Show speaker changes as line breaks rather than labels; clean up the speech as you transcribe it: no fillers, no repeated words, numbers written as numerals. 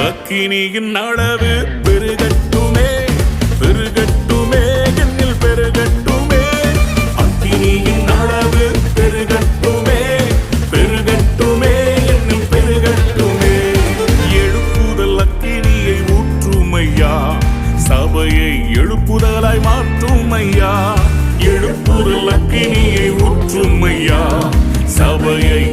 அக்கினியின் அளவு பெருகட்டுமே பெருகட்டுமே என்னில் பெருகட்டுமே அக்கினியின் அளவு பெருகட்டுமே பெருகட்டுமே என்னில் பெருகட்டுமே எழுப்புதல் அக்கினியை ஊற்றுமையா சபையை எழுப்புதலாய் மாற்றுமையா எழுப்புதல் அக்கினியை ஊற்றுமையா சபையை